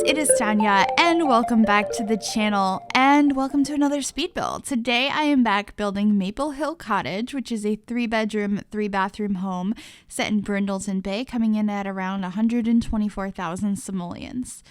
it is Tanya, and welcome back to the channel, and welcome to another speed build. Today I am back building Maple Hill Cottage, which is a 3-bedroom, 3-bathroom home set in Brindleton Bay, coming in at around 124,000 simoleons.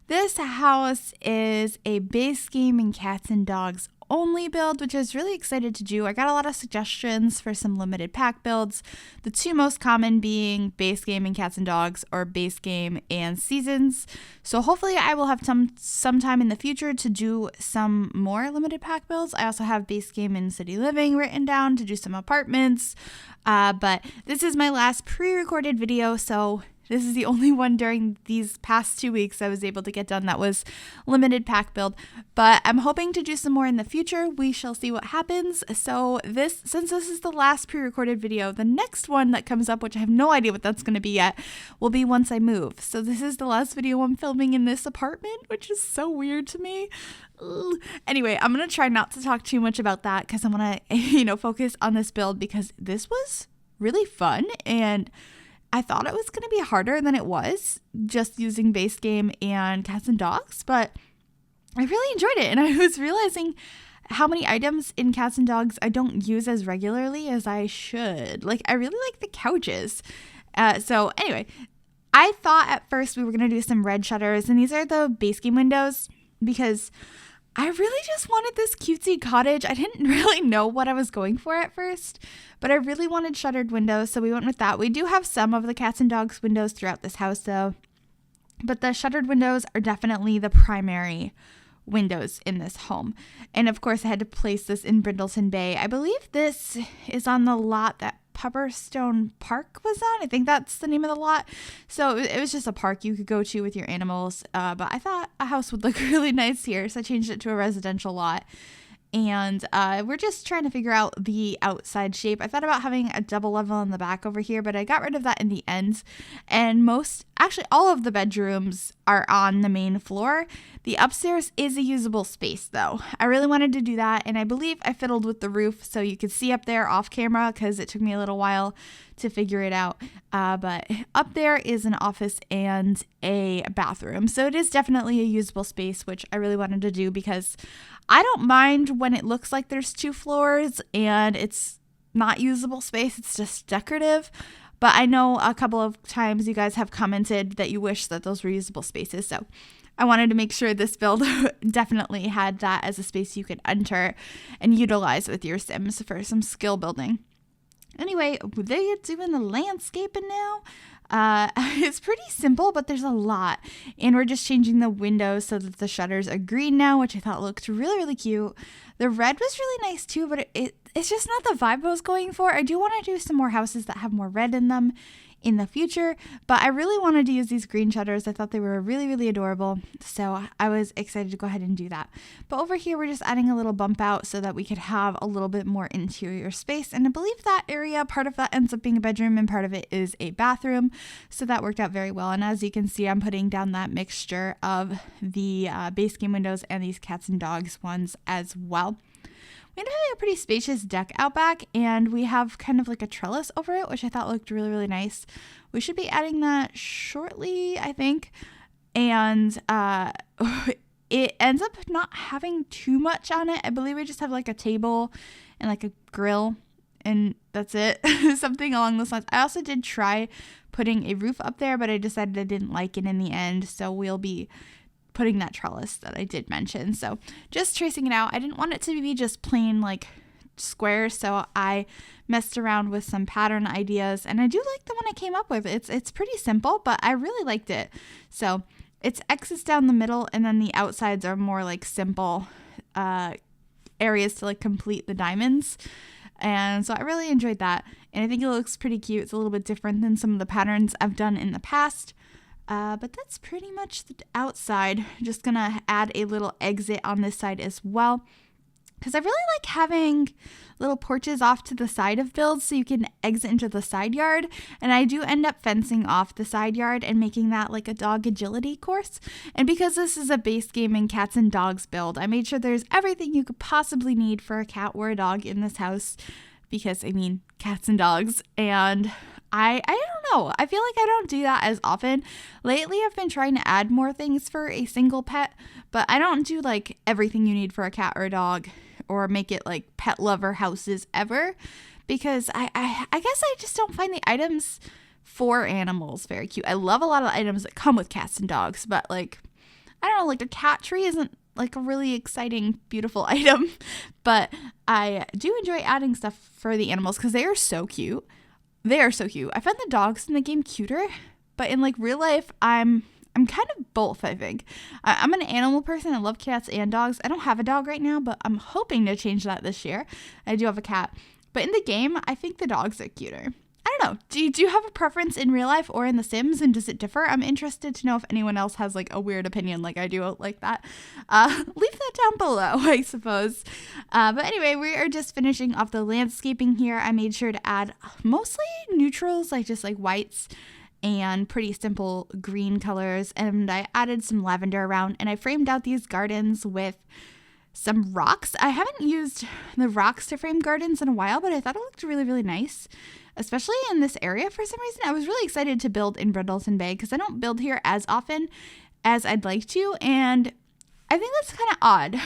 This house is a base game and cats and dogs only build, which I was really excited to do. I got a lot of suggestions for some limited pack builds, the two most common being base game and cats and dogs, or base game and seasons. So hopefully I will have some time in the future to do some more limited pack builds. I also have base game and city living written down to do some apartments, but this is my last pre-recorded video, so this is the only one during these past 2 weeks I was able to get done that was limited pack build, but I'm hoping to do some more in the future. We shall see what happens. So since this is the last pre-recorded video, the next one that comes up, which I have no idea what that's going to be yet, will be once I move. So this is the last video I'm filming in this apartment, which is so weird to me. Anyway, I'm going to try not to talk too much about that because I want to, focus on this build because this was really fun, and I thought it was going to be harder than it was, just using base game and cats and dogs, but I really enjoyed it, and I was realizing how many items in cats and dogs I don't use as regularly as I should. Like, I really like the couches. So anyway, I thought at first we were going to do some red shutters, and these are the base game windows because I really just wanted this cutesy cottage. I didn't really know what I was going for at first, but I really wanted shuttered windows, so we went with that. We do have some of the cats and dogs windows throughout this house, though, but the shuttered windows are definitely the primary windows in this home. And of course, I had to place this in Brindleton Bay. I believe this is on the lot that Pepperstone Park was on. I think that's the name of the lot. So it was just a park you could go to with your animals. But I thought a house would look really nice here, so I changed it to a residential lot. And we're just trying to figure out the outside shape. I thought about having a double level in the back over here, but I got rid of that in the end. And actually all of the bedrooms are on the main floor. The upstairs is a usable space though. I really wanted to do that, and I believe I fiddled with the roof so you could see up there off camera because it took me a little while to figure it out. But up there is an office and a bathroom. So it is definitely a usable space, which I really wanted to do because I don't mind when it looks like there's 2 floors and it's not usable space. It's just decorative. But I know a couple of times you guys have commented that you wish that those were usable spaces. So I wanted to make sure this build definitely had that as a space you could enter and utilize with your Sims for some skill building. Anyway, they're doing the landscaping now. It's pretty simple, but there's a lot. And we're just changing the windows so that the shutters are green now, which I thought looked really, really cute. The red was really nice too, but it's just not the vibe I was going for. I do want to do some more houses that have more red in them in the future, but I really wanted to use these green shutters. I thought they were really, really adorable, so I was excited to go ahead and do that. But over here, we're just adding a little bump out so that we could have a little bit more interior space, and I believe that area, part of that ends up being a bedroom and part of it is a bathroom, so that worked out very well. And as you can see, I'm putting down that mixture of the base game windows and these cats and dogs ones as well. We ended up having a pretty spacious deck out back, and we have kind of like a trellis over it, which I thought looked really, really nice. We should be adding that shortly, I think. And it ends up not having too much on it. I believe we just have like a table and like a grill, and that's it. Something along those lines. I also did try putting a roof up there, but I decided I didn't like it in the end, so we'll be putting that trellis that I did mention. So just tracing it out. I didn't want it to be just plain like squares, so I messed around with some pattern ideas, and I do like the one I came up with. It's pretty simple, but I really liked it. So it's X's down the middle, and then the outsides are more like simple areas to like complete the diamonds. And so I really enjoyed that, and I think it looks pretty cute. It's a little bit different than some of the patterns I've done in the past. But that's pretty much the outside. Just gonna add a little exit on this side as well, because I really like having little porches off to the side of builds so you can exit into the side yard. And I do end up fencing off the side yard and making that like a dog agility course. And because this is a base game and cats and dogs build, I made sure there's everything you could possibly need for a cat or a dog in this house, because I mean cats and dogs. And I don't know. I feel like I don't do that as often. Lately, I've been trying to add more things for a single pet, but I don't do like everything you need for a cat or a dog or make it like pet lover houses ever, because I guess I just don't find the items for animals very cute. I love a lot of the items that come with cats and dogs, but like, I don't know, like a cat tree isn't like a really exciting, beautiful item, but I do enjoy adding stuff for the animals because they are so cute. They are so cute. I find the dogs in the game cuter, but in like real life, I'm kind of both, I think. I'm an animal person. I love cats and dogs. I don't have a dog right now, but I'm hoping to change that this year. I do have a cat. But in the game, I think the dogs are cuter. I don't know. Do you have a preference in real life or in The Sims, and does it differ? I'm interested to know if anyone else has like a weird opinion like I do like that. Leave that down below, I suppose. But anyway, we are just finishing off the landscaping here. I made sure to add mostly neutrals, like just like whites and pretty simple green colors. And I added some lavender around, and I framed out these gardens with some rocks. I haven't used the rocks to frame gardens in a while, but I thought it looked really, really nice, especially in this area for some reason. I was really excited to build in Brindleton Bay because I don't build here as often as I'd like to, and I think that's kind of odd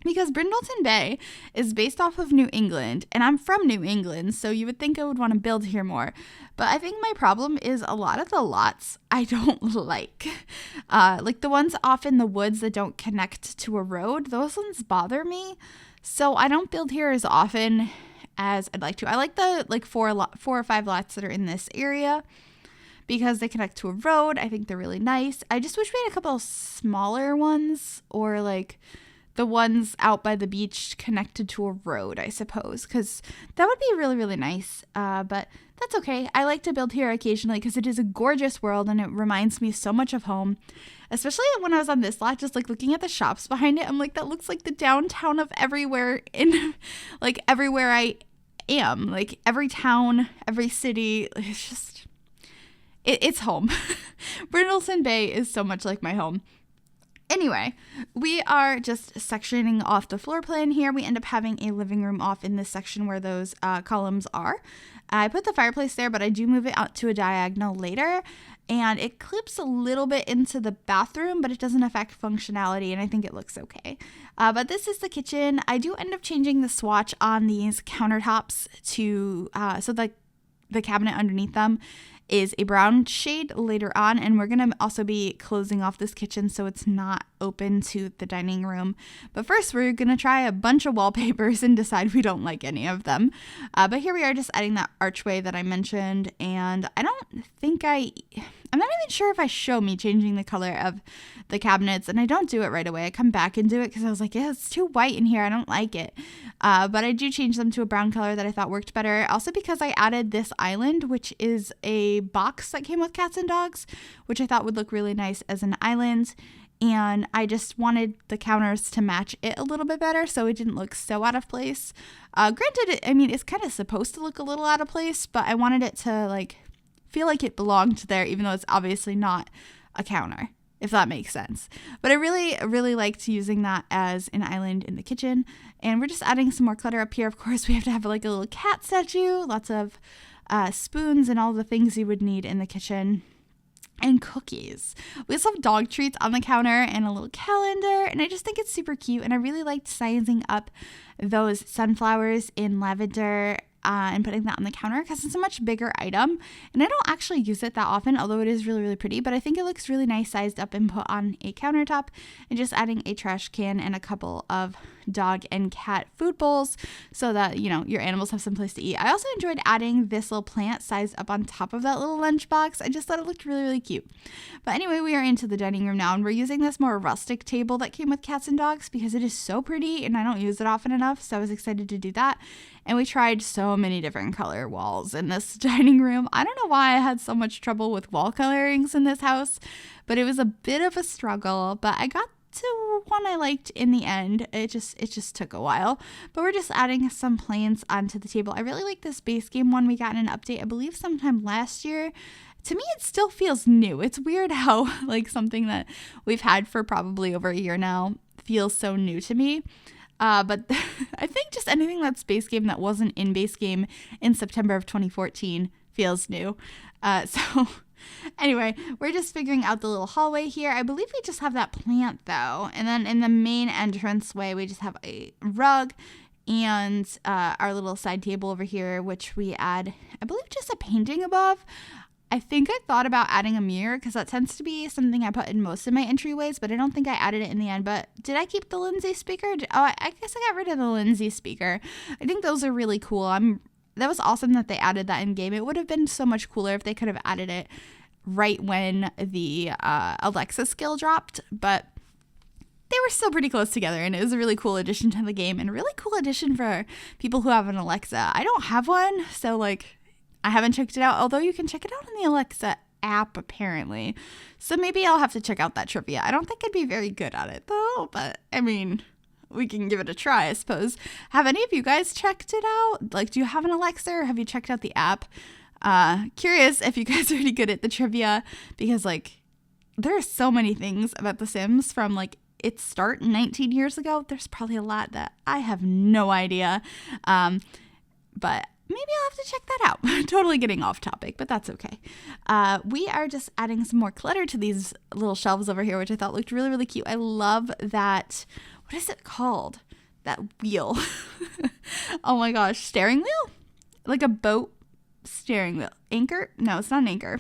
because Brindleton Bay is based off of New England, and I'm from New England, so you would think I would want to build here more. But I think my problem is a lot of the lots I don't like. Like the ones off in the woods that don't connect to a road, those ones bother me. So I don't build here as often as I'd like to. I like the like four or five lots that are in this area because they connect to a road. I think they're really nice. I just wish we had a couple of smaller ones, or like the ones out by the beach connected to a road, I suppose, because that would be really, really nice. But that's okay. I like to build here occasionally because it is a gorgeous world and it reminds me so much of home. Especially when I was on this lot, just like looking at the shops behind it, I'm like, that looks like the downtown of everywhere in like everywhere I am. Like every town, every city, it's just, it's home. Brindleton Bay is so much like my home. Anyway, we are just sectioning off the floor plan here. We end up having a living room off in this section where those columns are. I put the fireplace there, but I do move it out to a diagonal later. And it clips a little bit into the bathroom, but it doesn't affect functionality, and I think it looks okay. But this is the kitchen. I do end up changing the swatch on these countertops to so like the cabinet underneath them is a brown shade later on, and we're going to also be closing off this kitchen so it's not open to the dining room. But first, we're going to try a bunch of wallpapers and decide we don't like any of them. But here we are just adding that archway that I mentioned, and I don't think I'm not even sure if I show me changing the color of the cabinets, and I don't do it right away. I come back and do it because I was like, yeah, it's too white in here. I don't like it. But I do change them to a brown color that I thought worked better. Also because I added this island, which is a box that came with cats and dogs, which I thought would look really nice as an island. And I just wanted the counters to match it a little bit better so it didn't look so out of place. Granted, it's kind of supposed to look a little out of place, but I wanted it to like feel like it belonged there, even though it's obviously not a counter, if that makes sense. But I really, really liked using that as an island in the kitchen. And we're just adding some more clutter up here. Of course, we have to have like a little cat statue, lots of spoons and all the things you would need in the kitchen. And cookies. We also have dog treats on the counter and a little calendar, and I just think it's super cute. And I really liked sizing up those sunflowers in lavender and putting that on the counter because it's a much bigger item, and I don't actually use it that often, although it is really, really pretty. But I think it looks really nice sized up and put on a countertop, and just adding a trash can and a couple of dog and cat food bowls so that, you know, your animals have some place to eat. I also enjoyed adding this little plant sized up on top of that little lunchbox. I just thought it looked really, really cute. But anyway, we are into the dining room now, and we're using this more rustic table that came with cats and dogs because it is so pretty and I don't use it often enough, so I was excited to do that. And we tried so many different color walls in this dining room. I don't know why I had so much trouble with wall colorings in this house, but it was a bit of a struggle. But I got to one I liked in the end. It just took a while. But we're just adding some plants onto the table. I really like this base game one we got in an update, I believe sometime last year. To me, it still feels new. It's weird how like something that we've had for probably over a year now feels so new to me. But I think just anything that's base game that wasn't in base game in September of 2014 feels new. So anyway, we're just figuring out the little hallway here. I believe we just have that plant though. And then in the main entranceway, we just have a rug and our little side table over here, which we add, I believe, just a painting above. I think I thought about adding a mirror because that tends to be something I put in most of my entryways, but I don't think I added it in the end. But did I keep the Lindsay speaker? I guess I got rid of the Lindsay speaker. I think those are really cool. That was awesome that they added that in game. It would have been so much cooler if they could have added it right when the Alexa skill dropped, but they were still pretty close together, and it was a really cool addition to the game and a really cool addition for people who have an Alexa. I don't have one, so like I haven't checked it out, although you can check it out in the Alexa app apparently. So maybe I'll have to check out that trivia. I don't think I'd be very good at it though, but I mean, we can give it a try, I suppose. Have any of you guys checked it out? Like, do you have an Alexa or have you checked out the app? Curious if you guys are any good at the trivia, because like there are so many things about The Sims from like its start 19 years ago. There's probably a lot that I have no idea. But maybe I'll have to check that out. Totally getting off topic, but that's okay. We are just adding some more clutter to these little shelves over here, which I thought looked really, really cute. I love that. What is it called? That wheel. Oh my gosh. Steering wheel? Like a boat steering wheel. Anchor? No, it's not an anchor.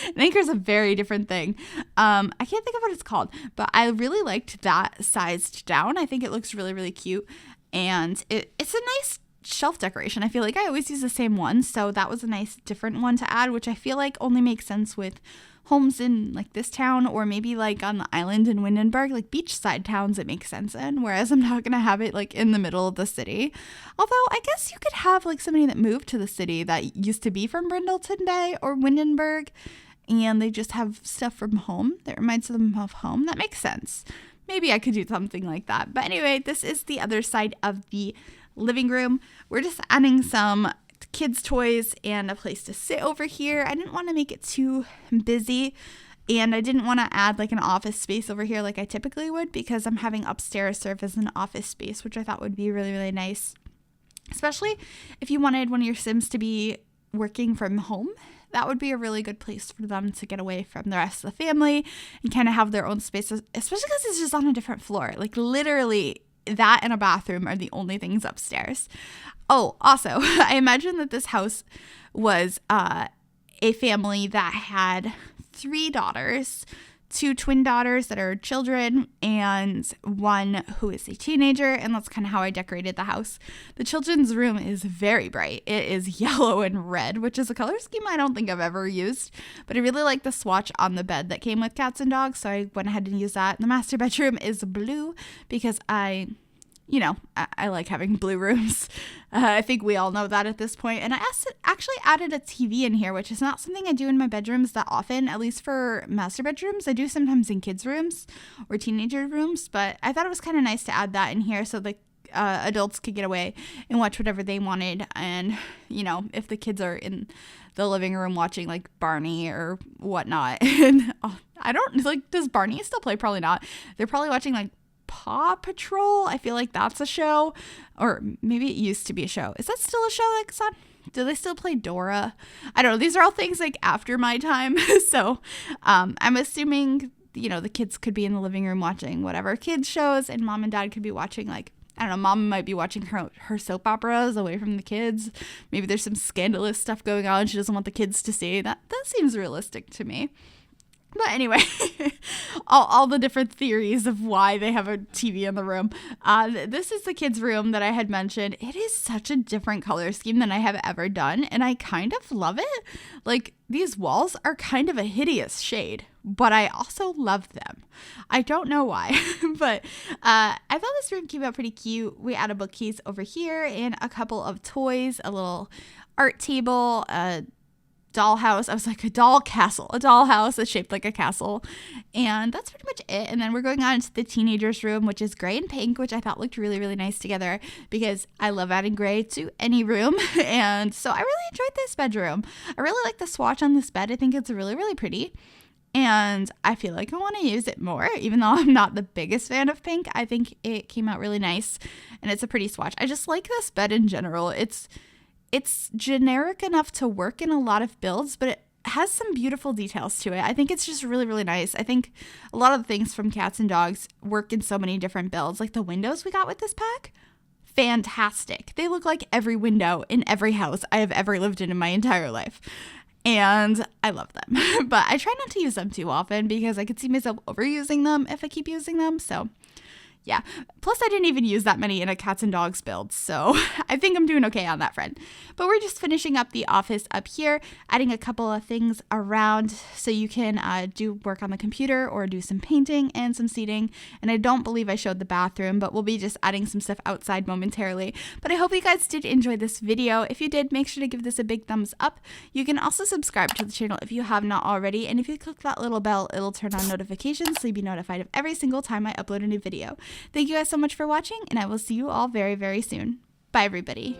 An anchor is a very different thing. I can't think of what it's called, but I really liked that sized down. I think it looks really, really cute. And it's a nice shelf decoration. I feel like I always use the same one, so that was a nice different one to add, which I feel like only makes sense with homes in like this town, or maybe like on the island in Windenburg, like beachside towns it makes sense in, whereas I'm not gonna have it like in the middle of the city. Although I guess you could have like somebody that moved to the city that used to be from Brindleton Bay or Windenburg, and they just have stuff from home that reminds them of home. That makes sense. Maybe I could do something like that. But anyway, this is the other side of the living room. We're just adding some kids' toys and a place to sit over here. I didn't want to make it too busy, and I didn't want to add like an office space over here like I typically would, because I'm having upstairs serve as an office space, which I thought would be really, really nice, especially if you wanted one of your Sims to be working from home. That would be a really good place for them to get away from the rest of the family and kind of have their own spaces, especially because it's just on a different floor. Like literally that and a bathroom are the only things upstairs. Oh, also, I imagine that this house was a family that had 3 daughters, 2 twin daughters that are children, and 1 who is a teenager, and that's kind of how I decorated the house. The children's room is very bright. It is yellow and red, which is a color scheme I don't think I've ever used, but I really like the swatch on the bed that came with cats and dogs, so I went ahead and used that. The master bedroom is blue because I like having blue rooms. I think we all know that at this point. And I actually added a TV in here, which is not something I do in my bedrooms that often, at least for master bedrooms. I do sometimes in kids' rooms or teenager rooms, but I thought it was kind of nice to add that in here so the adults could get away and watch whatever they wanted. And, if the kids are in the living room watching like Barney or whatnot. And I don't, like, does Barney still play? Probably not. They're probably watching like Paw Patrol. I feel like that's a show, or maybe it used to be a show. Is that still a show that's on? Do they still play Dora? I don't know. These are all things like after my time. So I'm assuming, the kids could be in the living room watching whatever kids shows, and mom and dad could be watching like, I don't know, mom might be watching her soap operas away from the kids. Maybe there's some scandalous stuff going on she doesn't want the kids to see. That seems realistic to me. But anyway, all the different theories of why they have a TV in the room. This is the kids' room that I had mentioned. It is such a different color scheme than I have ever done, and I kind of love it. Like, these walls are kind of a hideous shade, but I also love them. I don't know why, but I thought this room came out pretty cute. We added a bookcase over here and a couple of toys, a little art table, dollhouse. I was like, a dollhouse that's shaped like a castle, and that's pretty much it. And then we're going on to the teenagers room, which is gray and pink, which I thought looked really, really nice together because I love adding gray to any room. And so I really enjoyed this bedroom. I really like the swatch on this bed. I think it's really, really pretty, and I feel like I want to use it more, even though I'm not the biggest fan of pink. I think it came out really nice, and it's a pretty swatch. I just like this bed in general. it's generic enough to work in a lot of builds, but it has some beautiful details to it. I think it's just really, really nice. I think a lot of the things from cats and dogs work in so many different builds. Like the windows we got with this pack, fantastic. They look like every window in every house I have ever lived in my entire life. And I love them. But I try not to use them too often because I could see myself overusing them if I keep using them. So yeah. Plus, I didn't even use that many in a cats and dogs build, so I think I'm doing okay on that front. But we're just finishing up the office up here, adding a couple of things around so you can do work on the computer or do some painting and some seating. And I don't believe I showed the bathroom, but we'll be just adding some stuff outside momentarily. But I hope you guys did enjoy this video. If you did, make sure to give this a big thumbs up. You can also subscribe to the channel if you have not already. And if you click that little bell, it'll turn on notifications so you'll be notified of every single time I upload a new video. Thank you guys so much for watching, and I will see you all very, very soon. Bye, everybody.